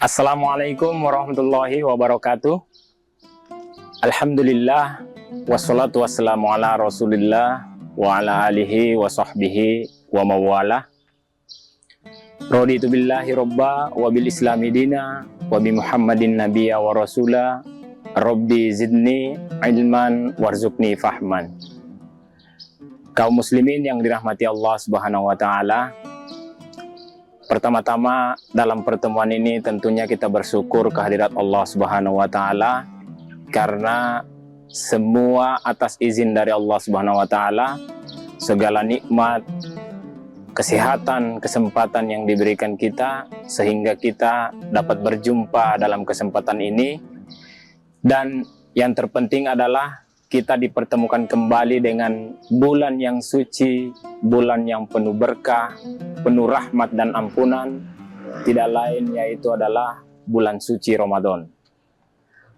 Assalamualaikum warahmatullahi wabarakatuh. Alhamdulillah, wassalatu wassalamu ala rasulillah wa ala alihi wa sahbihi wa mawalah. Raditu billahi robba wa bil islami dina wa bi muhammadin nabiyya wa rasulah. Rabbi zidni ilman warzuqni fahman. Kaum muslimin yang dirahmati Allah subhanahu wa ta'ala, pertama-tama dalam pertemuan ini tentunya kita bersyukur kehadirat Allah Subhanahu wa taala karena semua atas izin dari Allah Subhanahu wa taala, segala nikmat, kesehatan, kesempatan yang diberikan kita sehingga kita dapat berjumpa dalam kesempatan ini. Dan yang terpenting adalah kita dipertemukan kembali dengan bulan yang suci, bulan yang penuh berkah, penuh rahmat dan ampunan, tidak lain yaitu adalah bulan suci Ramadan.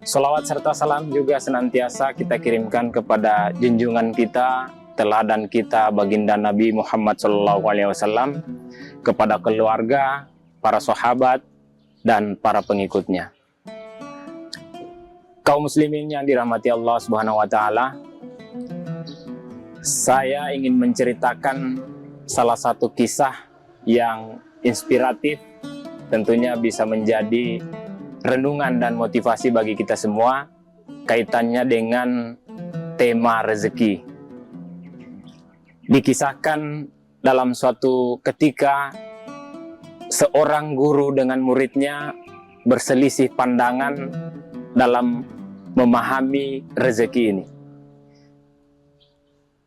Salawat serta salam juga senantiasa kita kirimkan kepada junjungan kita, teladan kita, baginda Nabi Muhammad SAW, kepada keluarga, para sahabat, dan para pengikutnya. Kaum muslimin yang dirahmati Allah Subhanahu wa taala, saya ingin menceritakan salah satu kisah yang inspiratif, tentunya bisa menjadi renungan dan motivasi bagi kita semua, kaitannya dengan tema rezeki. Dikisahkan dalam suatu ketika seorang guru dengan muridnya berselisih pandangan dalam memahami rezeki ini.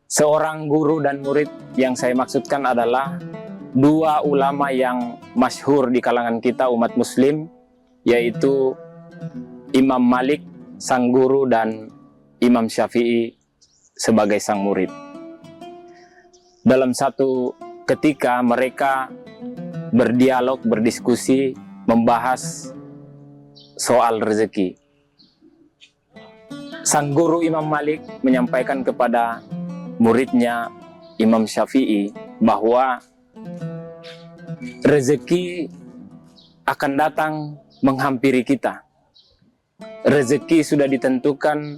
Seorang guru dan murid yang saya maksudkan adalah dua ulama yang masyhur di kalangan kita umat muslim, yaitu Imam Malik sang guru dan Imam Syafi'i sebagai sang murid. Dalam satu ketika mereka berdialog, berdiskusi, membahas soal rezeki. Sang guru Imam Malik menyampaikan kepada muridnya Imam Syafi'i bahwa rezeki akan datang menghampiri kita. Rezeki sudah ditentukan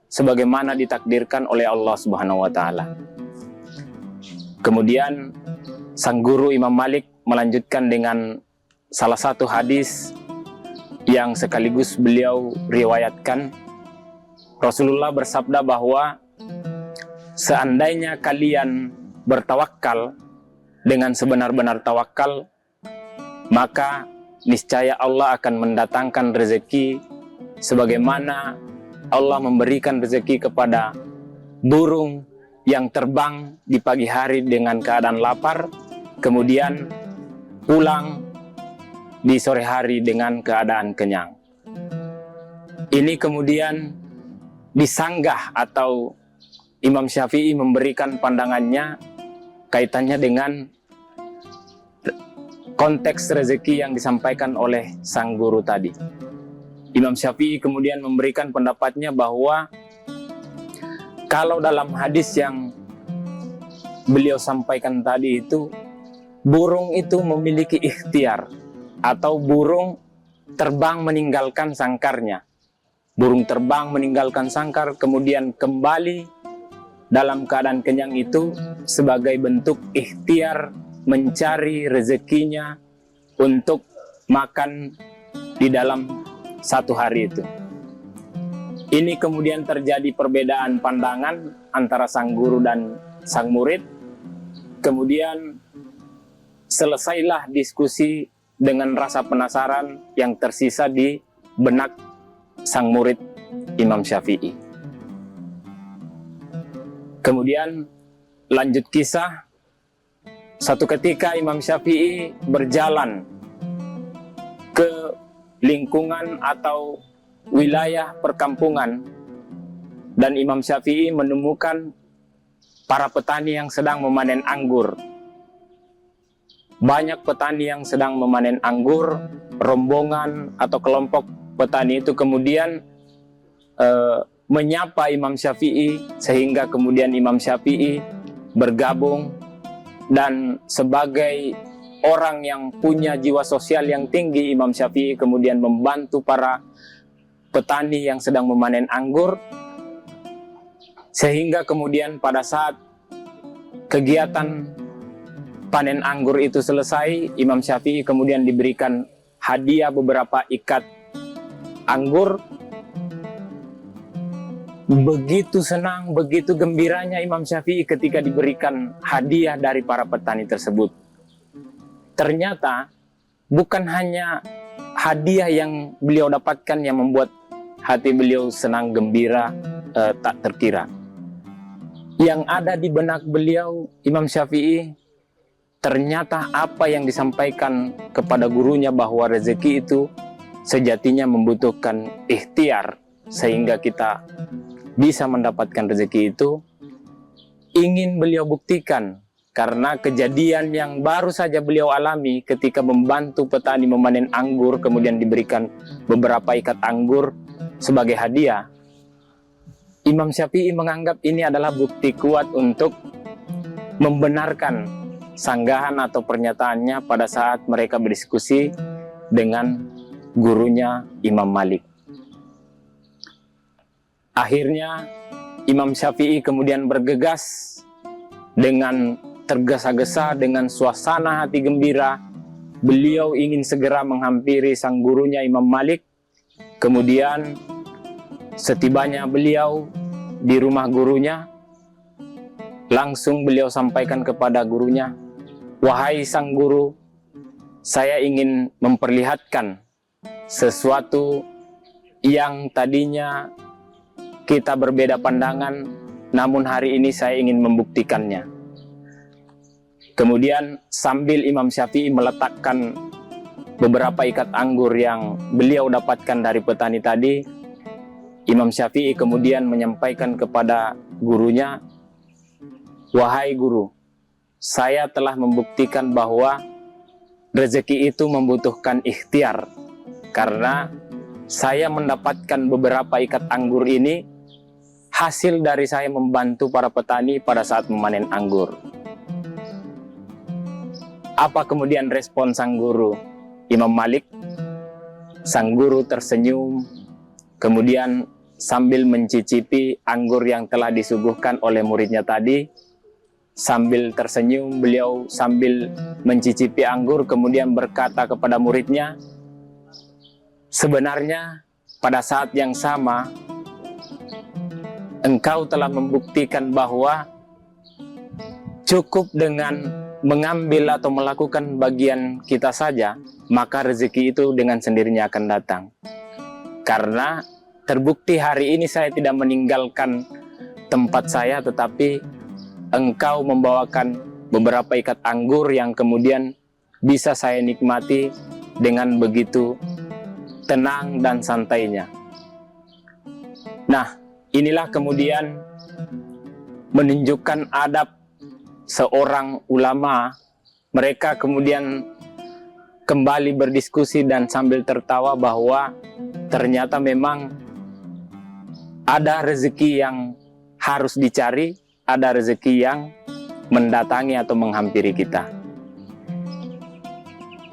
sebagaimana ditakdirkan oleh Allah Subhanahu wa taala. Kemudian sang guru Imam Malik melanjutkan dengan salah satu hadis yang sekaligus beliau riwayatkan. Rasulullah bersabda bahwa seandainya kalian bertawakal dengan sebenar-benar tawakal, maka niscaya Allah akan mendatangkan rezeki sebagaimana Allah memberikan rezeki kepada burung yang terbang di pagi hari dengan keadaan lapar, kemudian pulang di sore hari dengan keadaan kenyang. Ini kemudian disanggah atau Imam Syafi'i memberikan pandangannya kaitannya dengan konteks rezeki yang disampaikan oleh sang guru tadi. Imam Syafi'i kemudian memberikan pendapatnya bahwa kalau dalam hadis yang beliau sampaikan tadi itu, burung itu memiliki ikhtiar atau burung terbang meninggalkan sangkarnya. Burung terbang meninggalkan sangkar kemudian kembali dalam keadaan kenyang itu sebagai bentuk ikhtiar mencari rezekinya untuk makan di dalam satu hari itu. Ini kemudian terjadi perbedaan pandangan antara sang guru dan sang murid. Kemudian selesailah diskusi dengan rasa penasaran yang tersisa di benak sang murid Imam Syafi'i. Kemudian lanjut kisah, satu ketika Imam Syafi'i berjalan ke lingkungan atau wilayah perkampungan dan Imam Syafi'i menemukan para petani yang sedang memanen anggur. Banyak petani yang sedang memanen anggur, rombongan atau kelompok petani itu kemudian menyapa Imam Syafi'i sehingga kemudian Imam Syafi'i bergabung dan sebagai orang yang punya jiwa sosial yang tinggi, Imam Syafi'i kemudian membantu para petani yang sedang memanen anggur, sehingga kemudian pada saat kegiatan panen anggur itu selesai, Imam Syafi'i kemudian diberikan hadiah beberapa ikat anggur. Begitu senang, begitu gembiranya Imam Syafi'i ketika diberikan hadiah dari para petani tersebut. Ternyata bukan hanya hadiah yang beliau dapatkan yang membuat hati beliau senang, gembira, tak terkira. Yang ada di benak beliau, Imam Syafi'i, ternyata apa yang disampaikan kepada gurunya bahwa rezeki itu sejatinya membutuhkan ikhtiar sehingga kita bisa mendapatkan rezeki itu, ingin beliau buktikan karena kejadian yang baru saja beliau alami ketika membantu petani memanen anggur, kemudian diberikan beberapa ikat anggur sebagai hadiah. Imam Syafi'i menganggap ini adalah bukti kuat untuk membenarkan sanggahan atau pernyataannya pada saat mereka berdiskusi dengan gurunya Imam Malik. Akhirnya Imam Syafi'i kemudian bergegas dengan tergesa-gesa, dengan suasana hati gembira. Beliau ingin segera menghampiri sang gurunya Imam Malik. Kemudian setibanya beliau di rumah gurunya, langsung beliau sampaikan kepada gurunya, "Wahai sang guru, saya ingin memperlihatkan sesuatu yang tadinya kita berbeda pandangan, namun hari ini saya ingin membuktikannya." Kemudian sambil Imam Syafi'i meletakkan beberapa ikat anggur yang beliau dapatkan dari petani tadi, Imam Syafi'i kemudian menyampaikan kepada gurunya, "Wahai guru, saya telah membuktikan bahwa rezeki itu membutuhkan ikhtiar, karena saya mendapatkan beberapa ikat anggur ini hasil dari saya membantu para petani pada saat memanen anggur." Apa kemudian respon sang guru Imam Malik? Sang guru tersenyum, kemudian sambil mencicipi anggur yang telah disuguhkan oleh muridnya tadi, sambil tersenyum beliau sambil mencicipi anggur, kemudian berkata kepada muridnya, "Sebenarnya pada saat yang sama engkau telah membuktikan bahwa cukup dengan mengambil atau melakukan bagian kita saja, maka rezeki itu dengan sendirinya akan datang. Karena terbukti hari ini saya tidak meninggalkan tempat saya, tetapi engkau membawakan beberapa ikat anggur yang kemudian bisa saya nikmati dengan begitu tenang dan santainya." Nah, inilah kemudian menunjukkan adab seorang ulama. Mereka kemudian kembali berdiskusi dan sambil tertawa bahwa ternyata memang ada rezeki yang harus dicari, ada rezeki yang mendatangi atau menghampiri kita.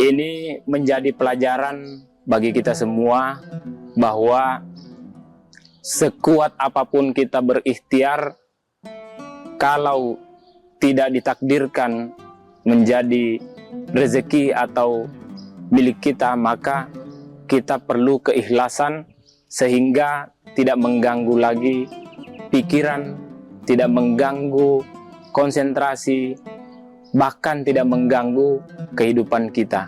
Ini menjadi pelajaran bagi kita semua bahwa sekuat apapun kita berikhtiar, kalau tidak ditakdirkan menjadi rezeki atau milik kita, maka kita perlu keikhlasan sehingga tidak mengganggu lagi pikiran, tidak mengganggu konsentrasi, bahkan tidak mengganggu kehidupan kita.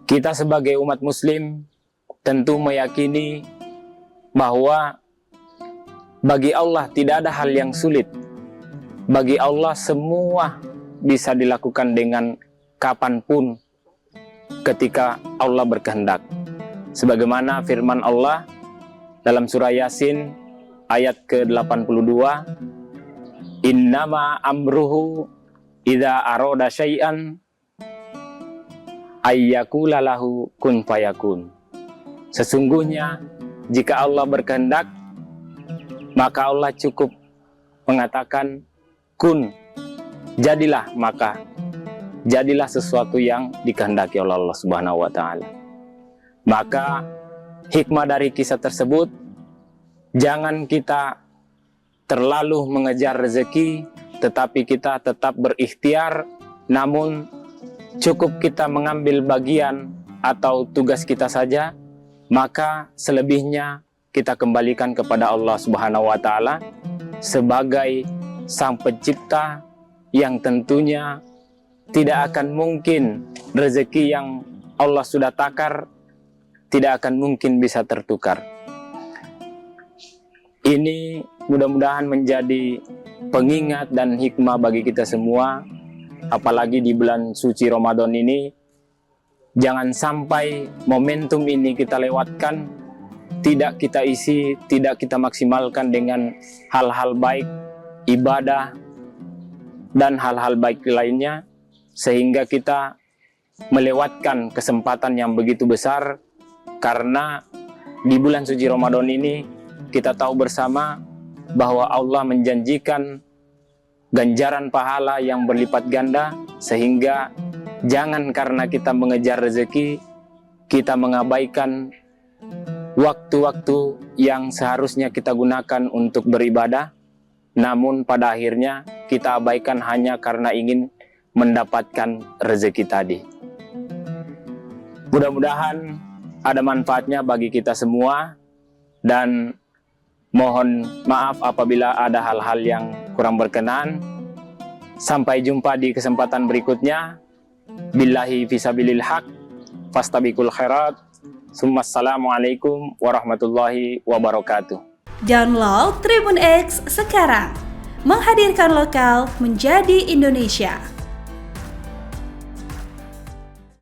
Kita sebagai umat muslim tentu meyakini bahwa bagi Allah tidak ada hal yang sulit. Bagi Allah semua bisa dilakukan dengan kapanpun ketika Allah berkehendak. Sebagaimana firman Allah dalam surah Yasin ayat ke-82, "Innama amruhu idza arada syai'an ayyakula lahu kun fayakun." Sesungguhnya jika Allah berkehendak, maka Allah cukup mengatakan kun, jadilah, maka jadilah sesuatu yang dikehendaki oleh Allah Subhanahu wa taala. Maka hikmah dari kisah tersebut, jangan kita terlalu mengejar rezeki, tetapi kita tetap berikhtiar, namun cukup kita mengambil bagian atau tugas kita saja, maka selebihnya kita kembalikan kepada Allah Subhanahu wa taala sebagai Sang Pencipta yang tentunya tidak akan mungkin rezeki yang Allah sudah takar tidak akan mungkin bisa tertukar. Ini mudah-mudahan menjadi pengingat dan hikmah bagi kita semua, apalagi di bulan suci Ramadan ini. Jangan sampai momentum ini kita lewatkan, tidak kita isi, tidak kita maksimalkan dengan hal-hal baik, ibadah, dan hal-hal baik lainnya, sehingga kita melewatkan kesempatan yang begitu besar. Karena di bulan suci Ramadan ini kita tahu bersama bahwa Allah menjanjikan ganjaran pahala yang berlipat ganda, sehingga jangan karena kita mengejar rezeki, kita mengabaikan waktu-waktu yang seharusnya kita gunakan untuk beribadah, namun pada akhirnya kita abaikan hanya karena ingin mendapatkan rezeki tadi. Mudah-mudahan ada manfaatnya bagi kita semua, dan mohon maaf apabila ada hal-hal yang kurang berkenan. Sampai jumpa di kesempatan berikutnya. Billahi fisabilil haq, fastabiqul khairat. Assalamualaikum warahmatullahi wabarakatuh. Download Tribun X sekarang, menghadirkan lokal menjadi Indonesia.